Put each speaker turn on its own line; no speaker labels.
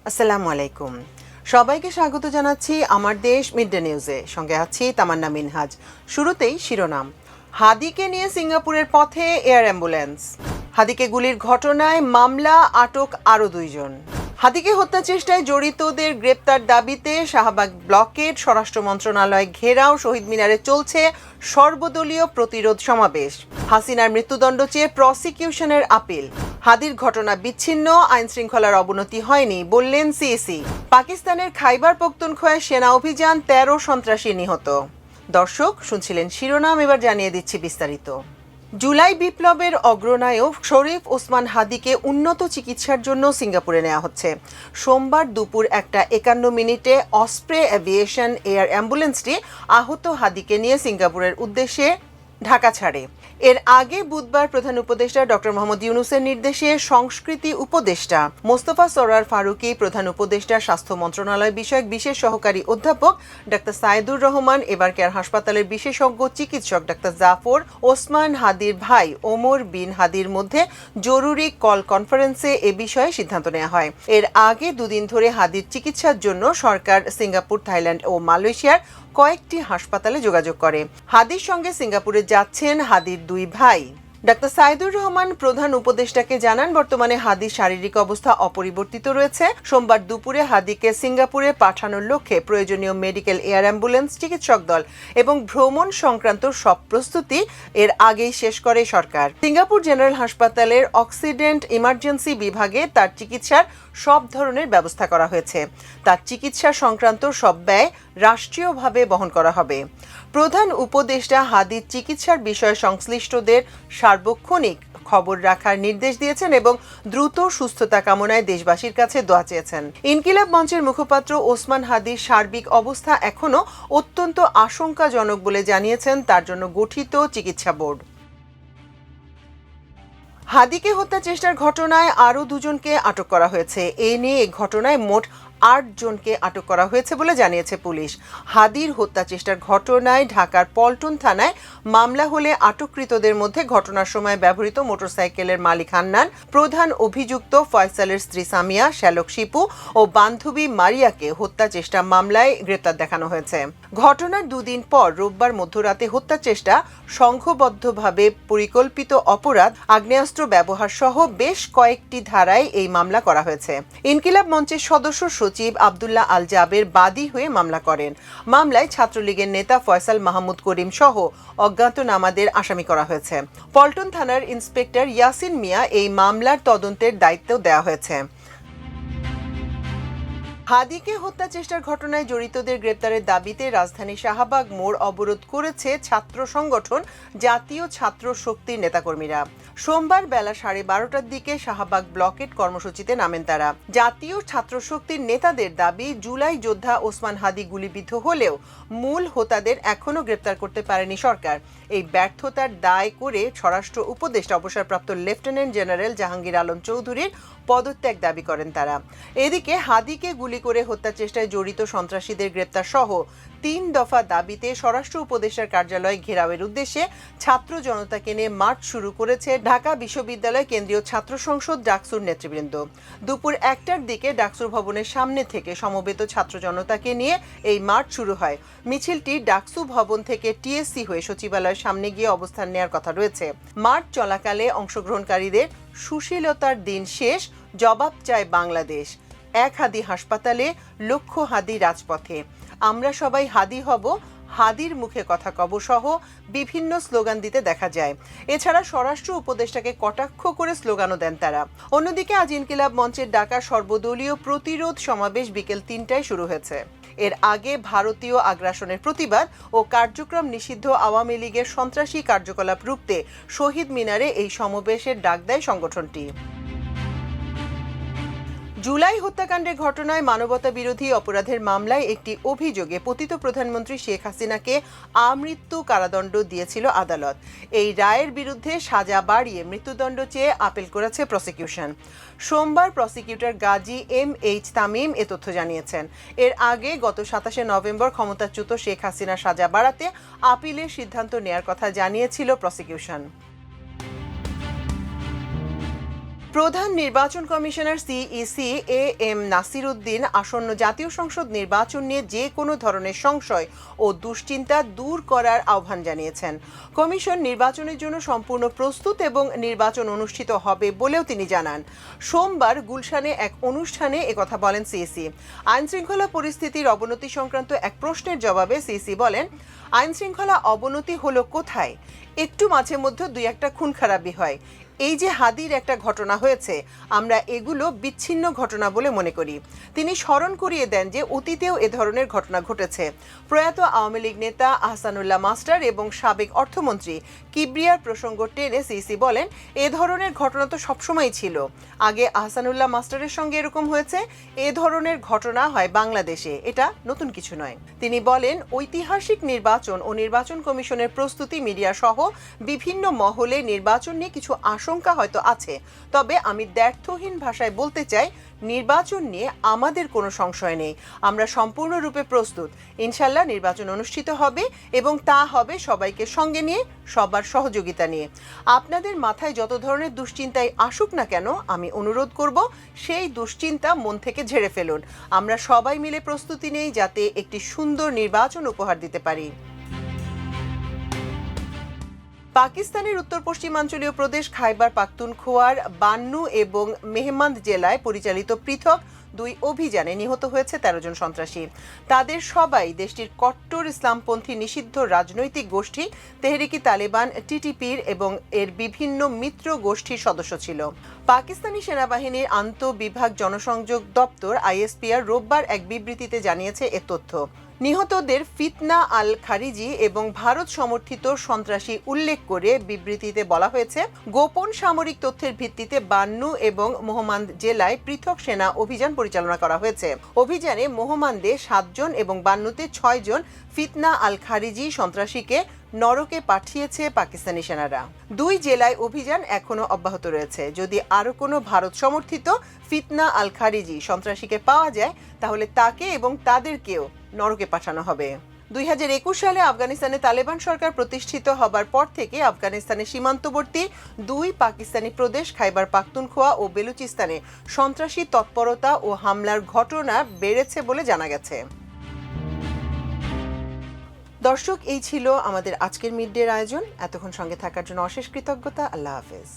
আসসালামু আলাইকুম। সবাইকে স্বাগত জানাচ্ছি আমার দেশ মিডডে নিউজে। সঙ্গে আছি তামান্না মিনহাজ। শুরুতেই শিরোনাম। হাদিকে নিয়ে সিঙ্গাপুরের পথে এয়ার অ্যাম্বুলেন্স। হাদিকে গুলির ঘটনায় মামলা, আটক আরও 2 জন। হাদিকে হত্যা চেষ্টায় জড়িতদের গ্রেপ্তার দাবিতে শাহবাগ ব্লকের স্বরাষ্ট্র মন্ত্রণালয় ঘেরাও, শহীদ মিনারে চলছে সর্বদলীয় প্রতিরোধ সমাবেশ। হাসিনার মৃত্যুদণ্ড চেয়ে প্রসিকিউশনের আপিল। হাদির ঘটনা বিচ্ছিন্ন, আইন শৃঙ্খলার অবনতি হয়নি বললেন সিইসি। পাকিস্তানের খাইবার পখতুনখোয়ায় সেনা অভিযান, 13 সন্ত্রাসী নিহত। দর্শক, শুনছিলেন শিরোনাম, এবার জানিয়ে দিচ্ছি বিস্তারিত। জুলাই বিপ্লবের অগ্রনায়ক শরীফ ওসমান হাদিকে উন্নত চিকিৎসার জন্য সিঙ্গাপুরে নেওয়া হচ্ছে। সোমবার দুপুর 1:51 অসপ্রে এভিয়েশন এয়ার অ্যাম্বুলেন্সটি আহত হাদিকে নিয়ে সিঙ্গাপুরের উদ্দেশ্যে ঢাকা ছাড়ে। এর আগে বুধবার প্রধান উপদেষ্টা ডক্টর মোহাম্মদ ইউনূসের নির্দেশে সংস্কৃতি উপদেষ্টা মোস্তফা সরোয়ার ফারুকী, প্রধান উপদেষ্টা স্বাস্থ্য মন্ত্রণালয় বিষয়ক বিশেষ সহকারী অধ্যাপক ডাক্তার সাইদুর রহমান, এবার কেয়ার হাসপাতালের বিশেষজ্ঞ চিকিৎসক ডাক্তার জাফর, ওসমান হাদির ভাই ওমর বিন হাদির মধ্যে জরুরি কল কনফারেন্সে এ বিষয়ে সিদ্ধান্ত নেওয়া হয়। এর আগে 2 দিন ধরে হাদির চিকিৎসার জন্য সরকার সিঙ্গাপুর, থাইল্যান্ড ও মালয়েশিয়ার কয়েকটি হাসপাতালে যোগাযোগ করে। হাদির সঙ্গে সিঙ্গাপুরে যাচ্ছেন হাদির 2 ভাই। ডাক্তার সাইদুর রহমান প্রধান উপদেষ্টাকে জানান, বর্তমানে হাদির শারীরিক অবস্থা অপরিবর্তিত রয়েছে। সোমবার দুপুরে হাদিকে সিঙ্গাপুরে পাঠানোর লক্ষ্যে প্রয়োজনীয় মেডিকেল এয়ার অ্যাম্বুলেন্স, চিকিৎসক দল এবং ভ্রমণ সংক্রান্ত সব প্রস্তুতি এর আগেই শেষ করে সরকার। সিঙ্গাপুর জেনারেল হাসপাতালের অক্সিডেন্ট ইমার্জেন্সি বিভাগে তার চিকিৎসার সব ধরনের ব্যবস্থা করা হয়েছে। তার চিকিৎসা সংক্রান্ত সব ব্যয় রাষ্ট্রীয়ভাবে বহন করা হবে। প্রধান উপদেষ্টা হাদির চিকিৎসার বিষয়ে সংশ্লিষ্টদের সার্বক্ষণিক খবর রাখার নির্দেশ দিয়েছেন এবং দ্রুত সুস্থতা কামনায় দেশবাসীর কাছে দোয়া চেয়েছেন। ইনকিলাব মঞ্চের মুখপাত্র ওসমান হাদির সার্বিক অবস্থা এখনও অত্যন্ত আশঙ্কাজনক বলে জানিয়েছেন তার জন্য গঠিত চিকিৎসা বোর্ড। হাদিকে হত্যা চেষ্টার ঘটনায় আরও 2 জনকে আটক করা হয়েছে। এ নিয়ে এই ঘটনায় মোট 8 জনকে আটক করা হয়েছে বলে জানিয়েছে পুলিশ। হাদির হত্যা চেষ্টার ঘটনায় ঢাকার পল্টন থানায় মামলা হলে আটককৃতদের মধ্যে ঘটনার সময় ব্যবহৃত মোটরসাইকেলের মালিক হান্নান, প্রধান অভিযুক্ত ফয়সালের স্ত্রী সামিয়া, শ্যালক শিপু ও বান্ধবী মারিয়াকে হত্যা চেষ্টা মামলায় গ্রেপ্তার দেখানো হয়েছে। ঘটনার 2 দিন পর রোববার মধ্যরাতে হত্যা চেষ্টা, সংঘবদ্ধভাবে পরিকল্পিত অপরাধ, আগ্নেয়াস্ত্র ব্যবহার সহ বেশ কয়েকটি ধারায় এই মামলা করা হয়েছে। ইনকিলাব মঞ্চের সদস্য সচিব আব্দুল্লাহ আল জাবের বাদী হয়ে মামলা করেন। মামলায় ছাত্রলীগের নেতা ফয়সাল মাহমুদ করিম সহ অজ্ঞাতনামাদের আসামি করা হয়েছে। পল্টন থানার ইন্সপেক্টর ইয়াসিন মিয়া এই মামলার তদন্তের দায়িত্ব দেওয়া হয়েছে। হাদিকে হত্যা চেষ্টার ঘটনায় জড়িতদের গ্রেপ্তারের দাবিতে রাজধানীর শাহবাগ মোড় অবরোধ করেছে ছাত্র সংগঠন জাতীয় ছাত্র শক্তির নেতাকর্মীরা। সোমবার বেলা 12:30টার দিকে শাহবাগ ব্লকেট কর্মসূচিতে নামেন তারা। জাতীয় ছাত্র শক্তির নেতাদের দাবি, জুলাই যোদ্ধা ওসমান হাদি গুলিবিদ্ধ হলেও মূল হোতাদের এখনও গ্রেপ্তার করতে পারেনি সরকার। এই ব্যর্থতার দায় করে স্বরাষ্ট্র উপদেষ্টা অবসরপ্রাপ্ত লেফটেন্যান্ট জেনারেল জাহাঙ্গীর আলম চৌধুরীর পদত্যাগ দাবি করেন তারা। এদিকে হাদিকে গুলি করে হত্যা চেষ্টায় জড়িত সন্ত্রাসীদের গ্রেপ্তার সহ 3 দফা দাবিতে স্বরাষ্ট্র উপদেষ্টার কার্যালয় ঘেরাওয়ের উদ্দেশ্যে ছাত্র জনতাকে নিয়ে মার্চ শুরু করেছে ঢাকা বিশ্ববিদ্যালয় কেন্দ্রীয় ছাত্র সংসদ ডাকসুর নেতৃবৃন্দ। দুপুর 1টার দিকে ডাকসুর ভবনের সামনে থেকে সমবেত ছাত্র জনতাকে নিয়ে এই মার্চ শুরু হয়। মিছিলটি ডাকসু ভবন থেকে টিএসসি হয়ে সচিবালয়ের সামনে গিয়ে অবস্থান নেওয়ার কথা রয়েছে। মার্চ চলাকালে অংশগ্রহণকারীদের সুশীলতার দিন শেষ, জবাব চায় বাংলাদেশ, 1 হাদি হাসপাতালে, লক্ষ্য হাদি রাজপথে, আমরা সবাই হাদি হব, হাদির মুখে কথা কব সহ বিভিন্ন স্লোগান দিতে দেখা যায়। এছাড়া স্বরাষ্ট্র উপদেষ্টাকে কটাক্ষ করে স্লোগানও দেন তারা। অন্যদিকে আজ ইনকিলাব মঞ্চের ডাকা সর্বদলীয় প্রতিরোধ সমাবেশ বিকেল 3টায় শুরু হয়েছে। এর আগে ভারতীয় আগ্রাসনের প্রতিবাদ ও কার্যক্রম নিষিদ্ধ আওয়ামী লীগের সন্ত্রাসী কার্যকলাপ রুখতে শহীদ মিনারে এই সমাবেশের ডাক দেয় সংগঠনটি। জুলাই হত্যাকাণ্ডের ঘটনায় মানবতা বিরোধী অপরাধের মামলায় একটি অভিযোগে পতিত প্রধানমন্ত্রী শেখ হাসিনাকে আমৃত্যু কারাদণ্ড দিয়েছিল আদালত। এই রায়ের বিরুদ্ধে সাজা বাড়িয়ে মৃত্যুদণ্ড চেয়ে আপিল করেছে প্রসিকিউশন। সোমবার প্রসিকিউটর গাজী MH তামিম এ তথ্য জানিয়েছেন। এর আগে গত 27শে নভেম্বর ক্ষমতাচ্যুত শেখ হাসিনার সাজা বাড়াতে আপিলের সিদ্ধান্ত নেয়ার কথা জানিয়েছিল প্রসিকিউশন। প্রধান নির্বাচন commissioner CEC A M Nasir Uddin আসন্ন জাতীয় সংসদ নির্বাচন নিয়ে যে কোনো ধরনের সংশয় ও দুশ্চিন্তা দূর করার আহ্বান জানিয়েছেন। কমিশন নির্বাচনের জন্য সম্পূর্ণ প্রস্তুত এবং নির্বাচন অনুষ্ঠিত হবে বলেও তিনি জানান। সোমবার গুলশানে এক অনুষ্ঠানে একথা বলেন সিইসি। আইনশৃঙ্খলা পরিস্থিতির অবনতি সংক্রান্ত এক প্রশ্নের জবাবে সিইসি বলেন, আইনশৃঙ্খলা অবনতি হলো কোথায়? একটু মাঝে মধ্যে দুই একটা খুন খারাপি হয়। এই যে হাদির একটা ঘটনা হয়েছে, আমরা এগুলো বিচ্ছিন্ন ঘটনা বলে মনে করি। তিনি স্মরণ করিয়ে দেন যে অতীতেও এ ধরনের ঘটনা ঘটেছে। প্রয়াত আওয়ামী লীগ নেতা আহসানুল্লাহ মাস্টার এবং সাবেক অর্থমন্ত্রী কিবরিয়ার প্রসঙ্গ টেনে সিইসি বলেন, এ ধরনের ঘটনা তো সবসময়ই ছিল। আগে আহসানুল্লাহ মাস্টারের সঙ্গে এরকম হয়েছে, এ ধরনের ঘটনা হয় বাংলাদেশে, এটা নতুন কিছু নয়। তিনি বলেন, ঐতিহাসিক নির্বাচন ও নির্বাচন কমিশনের প্রস্তুতি মিডিয়া সহ বিভিন্ন মহলে নির্বাচন নিয়ে কিছু আশঙ্কা হয়তো আছে, তবে আমি দ্ব্যর্থহীন ভাষায় বলতে চাই, নির্বাচন নিয়ে আমাদের কোনো সংশয় নেই। আমরা সম্পূর্ণরূপে প্রস্তুত। ইনশাল্লাহ নির্বাচন অনুষ্ঠিত হবে এবং তা হবে সবাইকে সঙ্গে নিয়ে, সবার সহযোগিতা নিয়ে। আপনাদের মাথায় যত ধরনের দুশ্চিন্তাই আসুক না কেন, আমি অনুরোধ করব সেই দুশ্চিন্তা মন থেকে ঝেড়ে ফেলুন। আমরা সবাই মিলে প্রস্তুতি নেই যাতে একটি সুন্দর নির্বাচন উপহার দিতে পারি। পাকিস্তানের উত্তর পশ্চিমাঞ্চলীয় প্রদেশ খাইবার পাখতুনখোয়ার বান্নু এবং মেহমান্দ জেলায় পরিচালিত পৃথক দুই অভিযানে নিহত হয়েছে ১৩ জন সন্ত্রাসী। তাদের সবাই দেশটির কট্টর ইসলামপন্থী নিষিদ্ধ রাজনৈতিক গোষ্ঠী তেহরিকি তালেবান টিটিপির এবং এর বিভিন্ন মিত্র গোষ্ঠীর সদস্য ছিল। পাকিস্তানি সেনাবাহিনীর আন্তঃবিভাগ জনসংযোগ দপ্তর আইএসপিআর রোববার এক বিবৃতিতে জানিয়েছে এ তথ্য। নিহতদের ফিতনা আল খারিজি এবং ভারত সমর্থিত সন্ত্রাসী উল্লেখ করে বিবৃতিতে বলা হয়েছে, গোপন সামরিক তথ্যের ভিত্তিতে বান্নু এবং মোহাম্মদ জেলায় পৃথক সেনা অভিযান পরিচালনা করা হয়েছে। অভিযানে মোহাম্মদে 7 জন এবং বান্নুতে 6 জন ফিতনা আল খারিজি সন্ত্রাসীকে নরকে পাঠিয়েছে পাকিস্তানি সেনারা। 2 জেলায় অভিযান এখনো অব্যাহত রয়েছে। যদি আরও কোনো ভারত সমর্থিত ফিতনা আল খারিজি সন্ত্রাসীকে পাওয়া যায়, তাহলে তাকে এবং তাদেরকেও নরকে পাঠানো হবে। 2021 সালে আফগানিস্তানে তালেবান সরকার প্রতিষ্ঠিত হবার পর থেকে আফগানিস্তানের সীমান্তবর্তী 2 পাকিস্তানি প্রদেশ খাইবার পাখতুনখোয়া ও বেলুচিস্তানে সন্ত্রাসী তৎপরতা ও হামলার ঘটনা বেড়েছে বলে জানা গেছে। দর্শক, এই ছিল আমাদের আজকের মিড ডের আয়োজন। এতক্ষণ সঙ্গে থাকার জন্য অশেষ কৃতজ্ঞতা। আল্লাহ হাফেজ।